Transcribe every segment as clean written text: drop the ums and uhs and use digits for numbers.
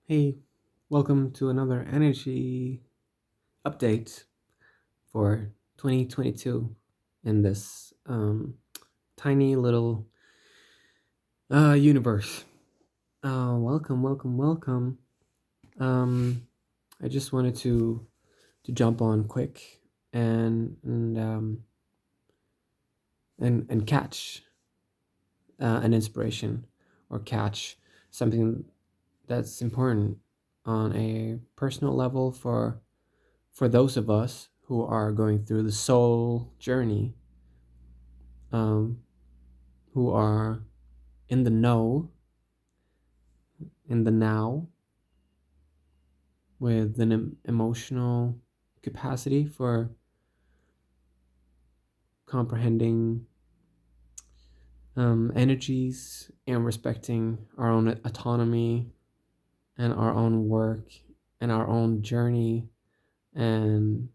Hey, welcome to another energy update for 2022 in this tiny little universe. Welcome. Um, I just wanted to jump on quick and catch an inspiration or catch something that's important on a personal level for those of us who are going through the soul journey, um, who are in the know, in the now, with an emotional capacity for comprehending energies and respecting our own autonomy and our own work and our own journey, and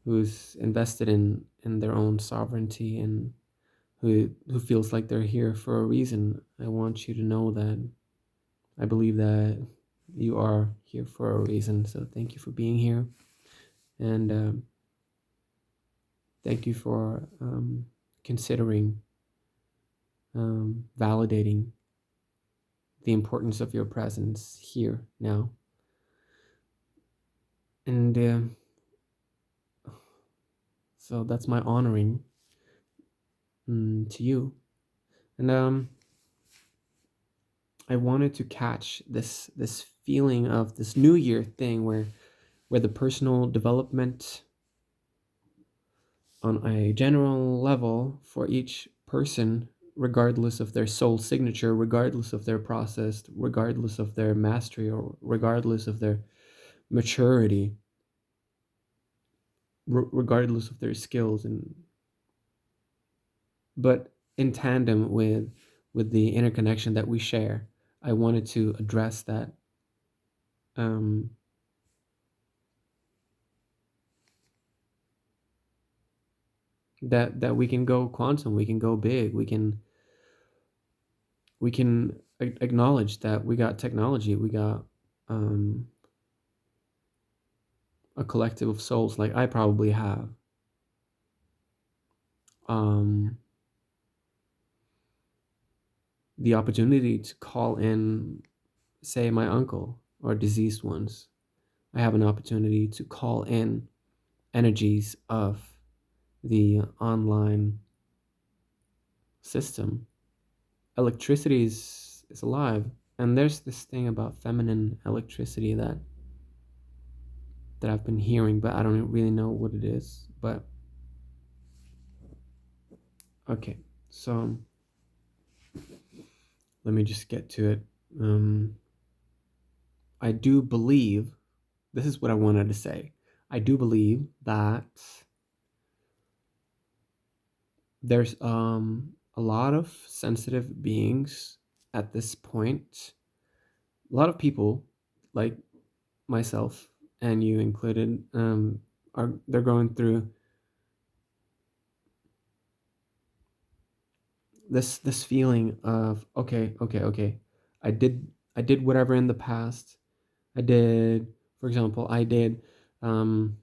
who's invested in their own sovereignty and who feels like they're here for a reason. I want you to know that I believe that you are here for a reason. So thank you for being here, and thank you for considering validating the importance of your presence here now. And so that's my honoring to you. And I wanted to catch this feeling of this New Year thing where the personal development on a general level for each person, regardless of their soul signature, regardless of their process, regardless of their mastery, or regardless of their maturity, regardless of their skills, and but in tandem with the interconnection that we share, I wanted to address that. Um, that we can go quantum, we can go big, we can acknowledge that we got technology, we got um, a collective of souls like I probably have. Um, the opportunity to call in, say, my uncle or deceased ones. I have an opportunity to call in energies of the online system. Electricity is alive, and there's this thing about feminine electricity that I've been hearing, but I don't really know what it is. But okay, so let me just get to it. I do believe, this is what I wanted to say. I do believe that there's a lot of sensitive beings at this point. A lot of people, like myself and you included, they're going through this feeling of okay. I did whatever in the past. I did, for example, um,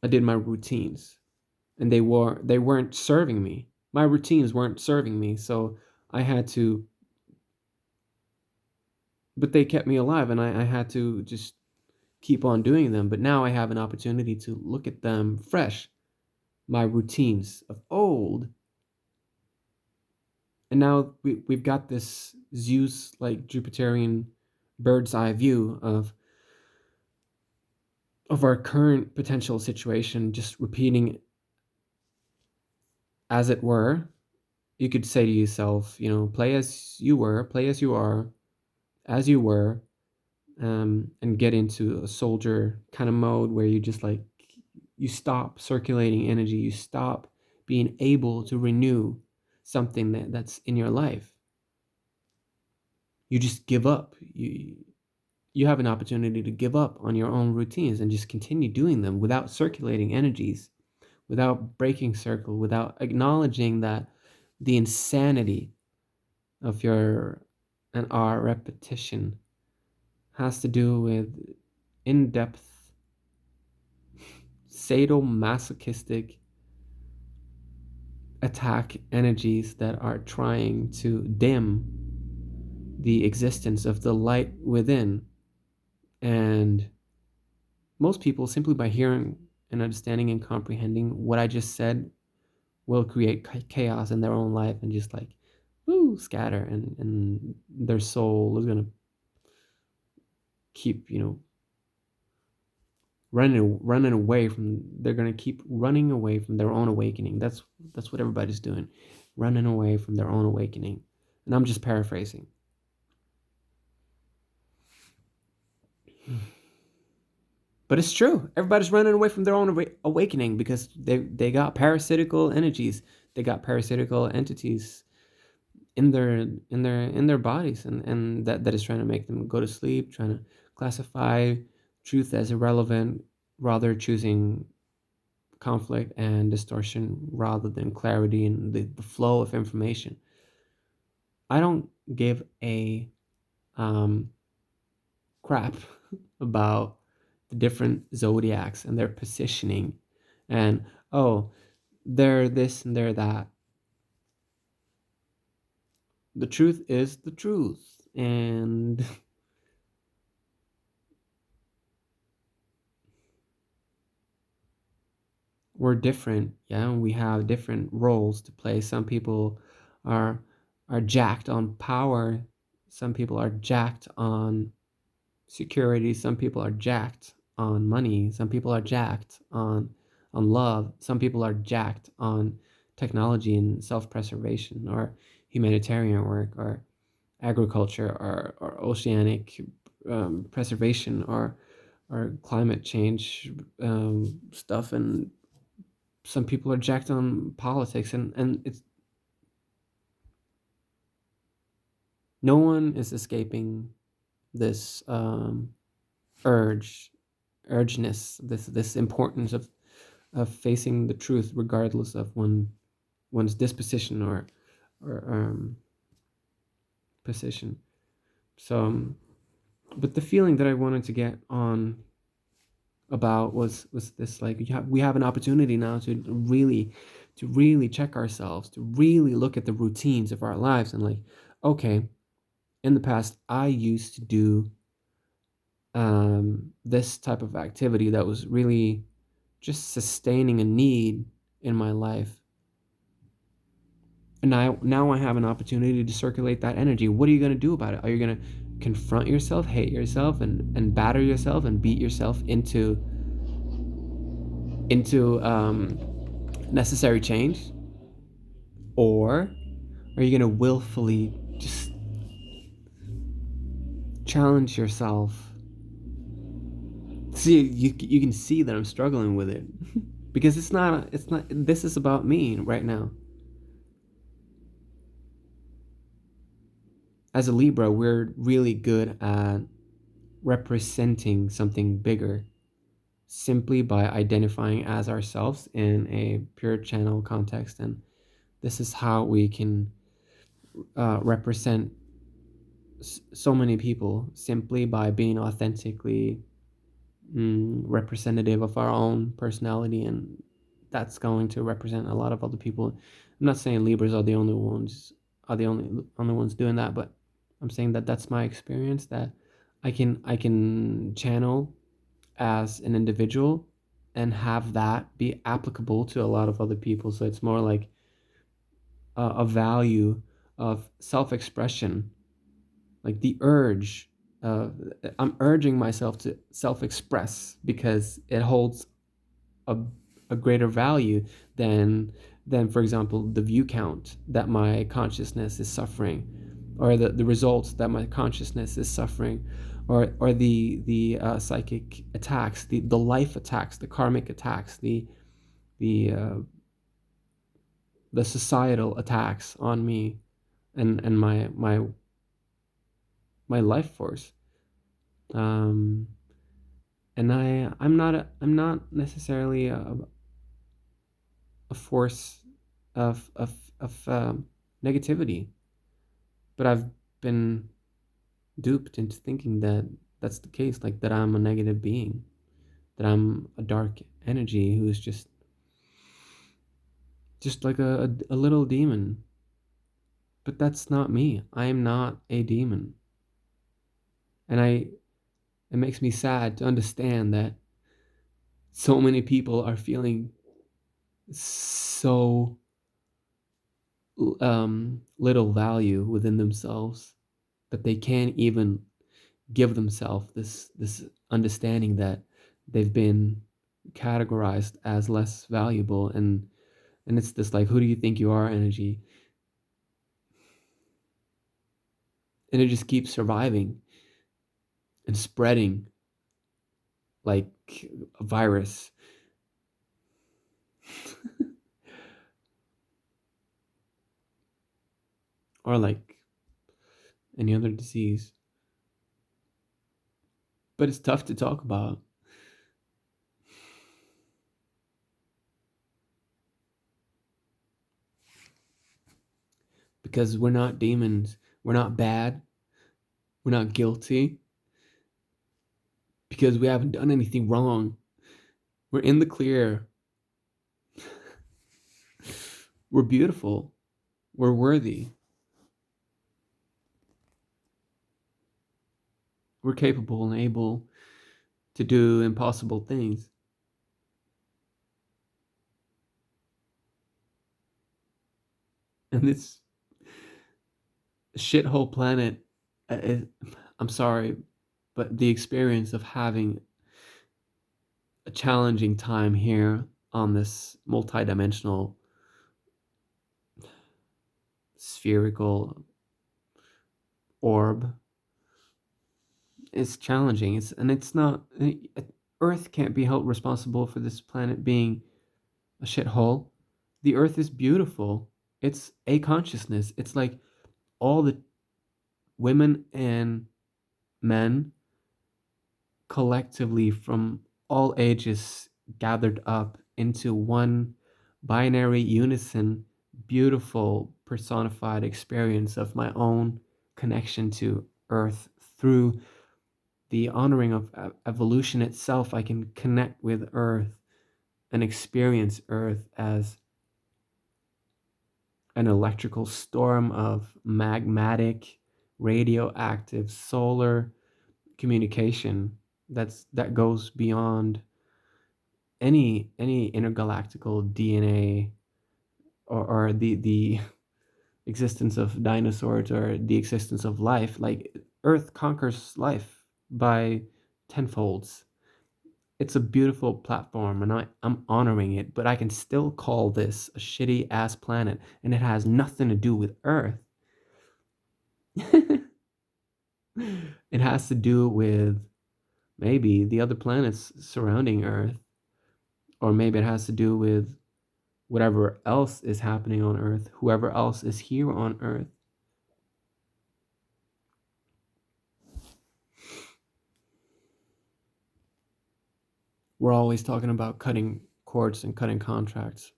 I did my routines, and they weren't serving me. My routines weren't serving me, so I had to, but they kept me alive, and I had to just keep on doing them. But now I have an opportunity to look at them fresh, my routines of old, and now we've got this Zeus like Jupiterian bird's eye view of our current potential situation, just repeating as it were. You could say to yourself, play as you were, play as you are, as you were, and get into a soldier kind of mode where you just like, you stop circulating energy, you stop being able to renew something that's in your life. You just give up. You have an opportunity to give up on your own routines and just continue doing them without circulating energies, without breaking circle, without acknowledging that the insanity of your and our repetition has to do with in-depth, sadomasochistic attack energies that are trying to dim the existence of the light within. And most people, simply by hearing and understanding and comprehending what I just said, will create chaos in their own life and just like, woo, scatter. And their soul is going to keep, running away from, they're going to keep running away from their own awakening. That's what everybody's doing, running away from their own awakening. And I'm just paraphrasing. But it's true. Everybody's running away from their own awakening because they got parasitical energies. They got parasitical entities in their bodies, and that is trying to make them go to sleep, trying to classify truth as irrelevant, rather choosing conflict and distortion rather than clarity and the flow of information. I don't give a crap about the different zodiacs and their positioning and, oh, they're this and they're that. The truth is the truth, and we're different. Yeah, we have different roles to play. Some people are are jacked on power, some people are jacked on security, some people are jacked on money, some people are jacked on love, some people are jacked on technology and self-preservation, or humanitarian work, or agriculture, or oceanic preservation, or climate change stuff. And some people are jacked on politics, and it's, no one is escaping this urge urgeness, this importance of facing the truth regardless of one's disposition or position. So but the feeling that I wanted to get on about was this, like, we have an opportunity now to really check ourselves, to really look at the routines of our lives, and like, okay, in the past I used to do this type of activity that was really just sustaining a need in my life. And now I have an opportunity to circulate that energy. What are you going to do about it? Are you going to confront yourself, hate yourself, and batter yourself and beat yourself into necessary change? Or are you going to willfully just challenge yourself? See, you can see that I'm struggling with it because it's not this is about me right now. As a Libra, we're really good at representing something bigger simply by identifying as ourselves in a pure channel context. And this is how we can represent so many people, simply by being authentically representative of our own personality. And that's going to represent a lot of other people. I'm not saying Libras are the only ones, are the only ones doing that, but I'm saying that that's my experience, that I can channel as an individual and have that be applicable to a lot of other people. So it's more like a value of self-expression, like the urge. I'm urging myself to self-express because it holds a, a greater value than, for example, the view count that my consciousness is suffering, or the results that my consciousness is suffering, or the psychic attacks, the life attacks, the karmic attacks, the the societal attacks on me and my life force. Um, and I'm not necessarily a force of negativity, but I've been duped into thinking that that's the case, like that I'm a negative being, that I'm a dark energy who is just like a little demon. But that's not me. I am not a demon. And it makes me sad to understand that so many people are feeling so little value within themselves that they can't even give themselves this understanding that they've been categorized as less valuable, and it's this like, who do you think you are energy, and it just keeps surviving and spreading like a virus. Or like any other disease, but it's tough to talk about because we're not demons, we're not bad, we're not guilty, because we haven't done anything wrong. We're in the clear. We're beautiful. We're worthy. We're capable and able to do impossible things. And this shithole planet, I'm sorry, but the experience of having a challenging time here on this multidimensional spherical orb is challenging. It's not, Earth can't be held responsible for this planet being a shithole. The Earth is beautiful. It's a consciousness. It's like all the women and men collectively from all ages gathered up into one binary unison, beautiful personified experience of my own connection to Earth through the honoring of evolution itself. I can connect with Earth and experience Earth as an electrical storm of magmatic, radioactive, solar communication that goes beyond any intergalactical DNA, or the existence of dinosaurs or the existence of life. Like Earth conquers life by tenfolds. It's a beautiful platform, and I'm honoring it, but I can still call this a shitty ass planet, and it has nothing to do with Earth. It has to do with maybe the other planets surrounding Earth, or maybe it has to do with whatever else is happening on Earth, whoever else is here on Earth. We're always talking about cutting cords and cutting contracts,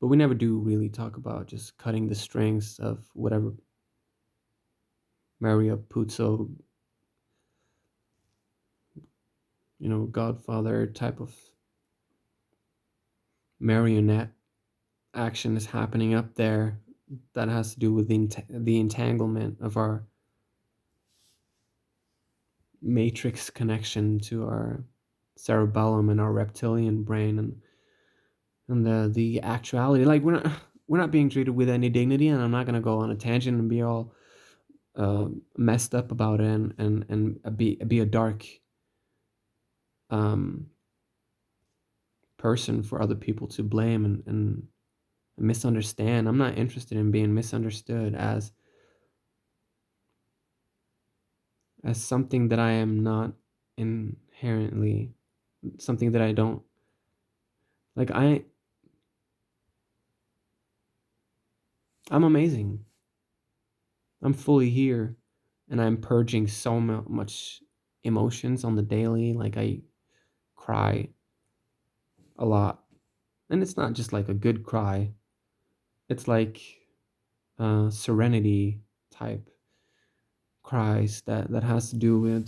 but we never do really talk about just cutting the strings of whatever Maria Puzo, Godfather type of marionette action is happening up there that has to do with the entanglement of our matrix connection to our cerebellum and our reptilian brain, and the actuality. Like we're not being treated with any dignity, and I'm not gonna go on a tangent and be all messed up about it, and be a dark um, person for other people to blame and misunderstand. I'm not interested in being misunderstood as something that I am not inherently, something that I don't like. I'm amazing. I'm fully here, and I'm purging so much emotions on the daily. Like I cry a lot, and it's not just like a good cry. It's like serenity type. cries that has to do with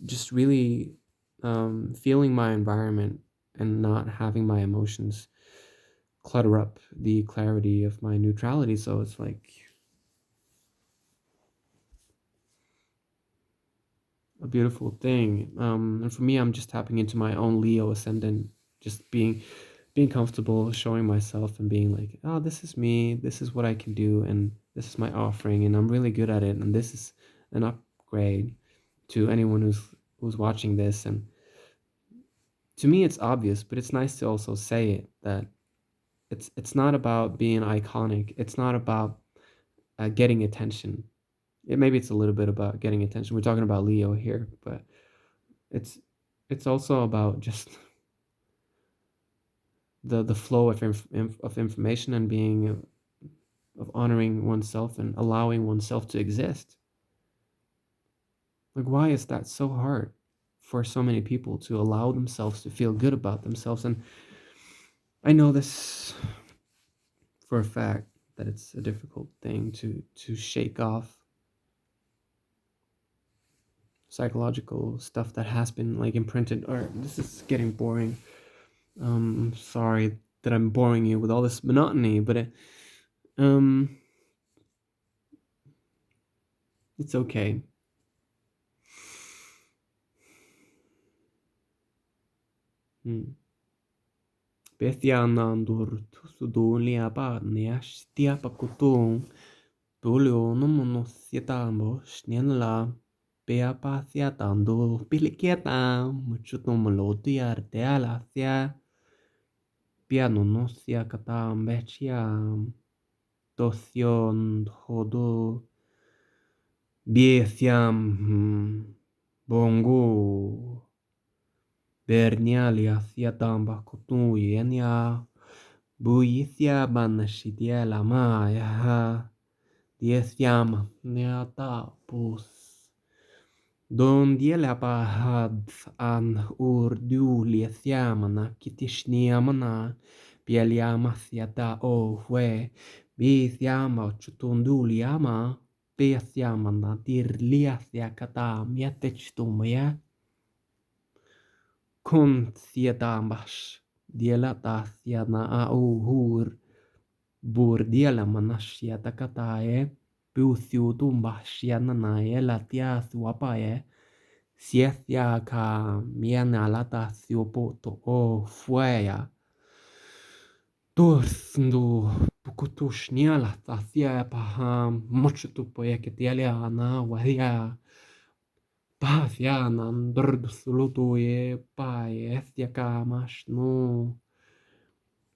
just really feeling my environment and not having my emotions clutter up the clarity of my neutrality. So it's like a beautiful thing. And for me, I'm just tapping into my own Leo ascendant, just being comfortable, showing myself, and being like, oh, this is me. This is what I can do, and this is my offering, and I'm really good at it. And this is an upgrade to anyone who's watching this. And to me, it's obvious, but it's nice to also say it that it's not about being iconic. It's not about getting attention. Maybe it's a little bit about getting attention. We're talking about Leo here, but it's it's also about just the flow of information and being of honoring oneself and allowing oneself to exist. Like, why is that so hard for so many people to allow themselves to feel good about themselves? And I know this for a fact that it's a difficult thing to shake off psychological stuff that has been like imprinted. Or this is getting boring. Sorry that I'm boring you with all this monotony, but um it's okay. Hmm. Bethyanandur tusudulia barnias tiapakutung tulio nomonosietamo snienla beapathiatando pilikieta muchutumolotia teala thia pianonosia katam bechiam dosion hodo biethiam bongo Bernialia thiatamba kutuienia buithia banashitia lama ya diethiam neatapus don diela bahad an urdu liethiamana kitishniamana pieliama thiata o hue bithiama chutunduliama Beathiamana dirlia thiakata miatechtumia kun thietambas dielata thiana auhur bur diela manashiata katae piuthiu tumbashiana naela tia thuapae siethia ka miana lata thiupoto o fuea turthndu pukutushniala thia paha mochutupoe ketialia na wadia Pathiana ndrdthulutuye pae ethtiakamas no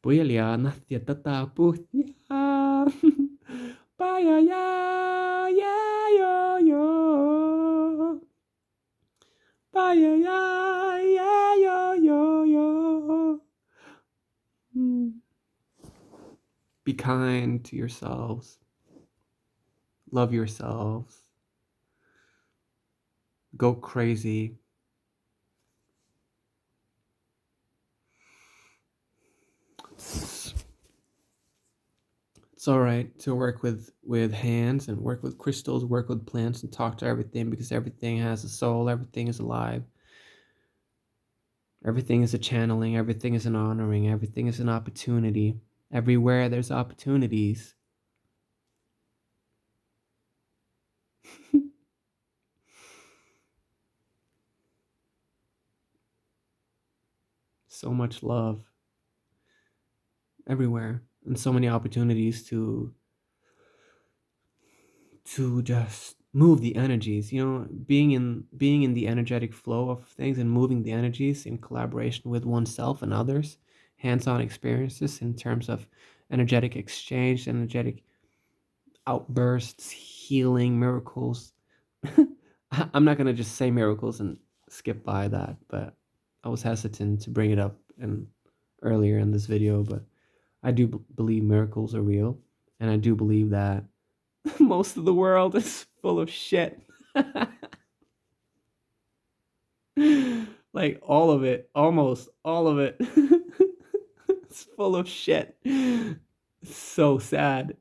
Pueliana thiatata puthia Paya ya yo yo Paya ya yo. Be kind to yourselves. Love yourselves. Go crazy. It's all right to work with hands and work with crystals, work with plants, and talk to everything because everything has a soul. Everything is alive. Everything is a channeling. Everything is an honoring. Everything is an opportunity. Everywhere there's opportunities. So much love everywhere, and so many opportunities to just move the energies, being in the energetic flow of things and moving the energies in collaboration with oneself and others, hands-on experiences in terms of energetic exchange, energetic outbursts, healing, miracles. I'm not going to just say miracles and skip by that, but I was hesitant to bring it up earlier in this video, but I do believe miracles are real, and I do believe that most of the world is full of shit. Like all of it, almost all of it. It's full of shit. So sad.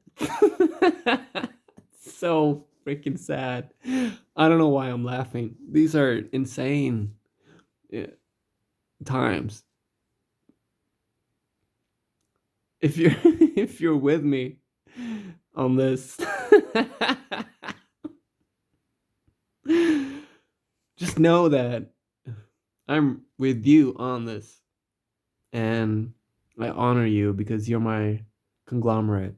So freaking sad. I don't know why I'm laughing. These are insane times. If you're if you're with me on this, just know that I'm with you on this, and I honor you because you're my conglomerate.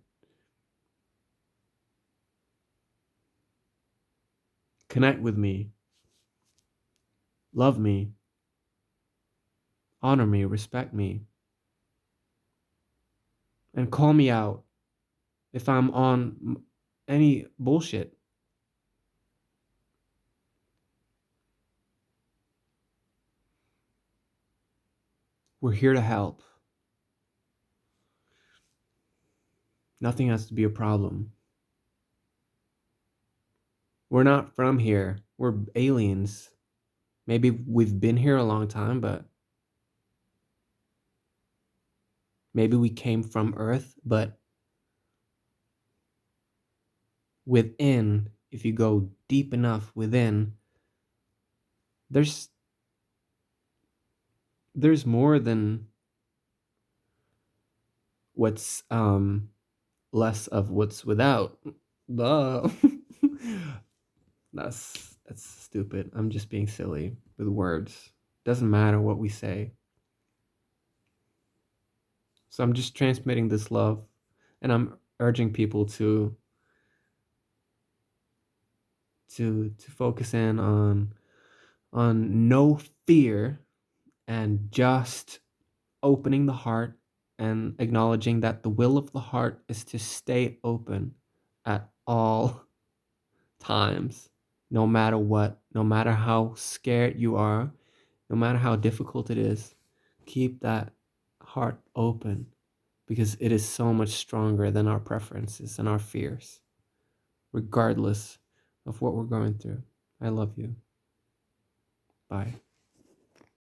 Connect with me, love me, honor me, respect me, and call me out if I'm on any bullshit. We're here to help. Nothing has to be a problem. We're not from here. We're aliens. Maybe we've been here a long time, but maybe we came from Earth, but within, if you go deep enough within, there's there's more than what's less of what's without. Duh. That's stupid. I'm just being silly with words. Doesn't matter what we say. So I'm just transmitting this love, and I'm urging people to focus in on no fear and just opening the heart and acknowledging that the will of the heart is to stay open at all times, no matter what, no matter how scared you are, no matter how difficult it is. Keep that heart open because it is so much stronger than our preferences and our fears, regardless of what we're going through. I love you. Bye.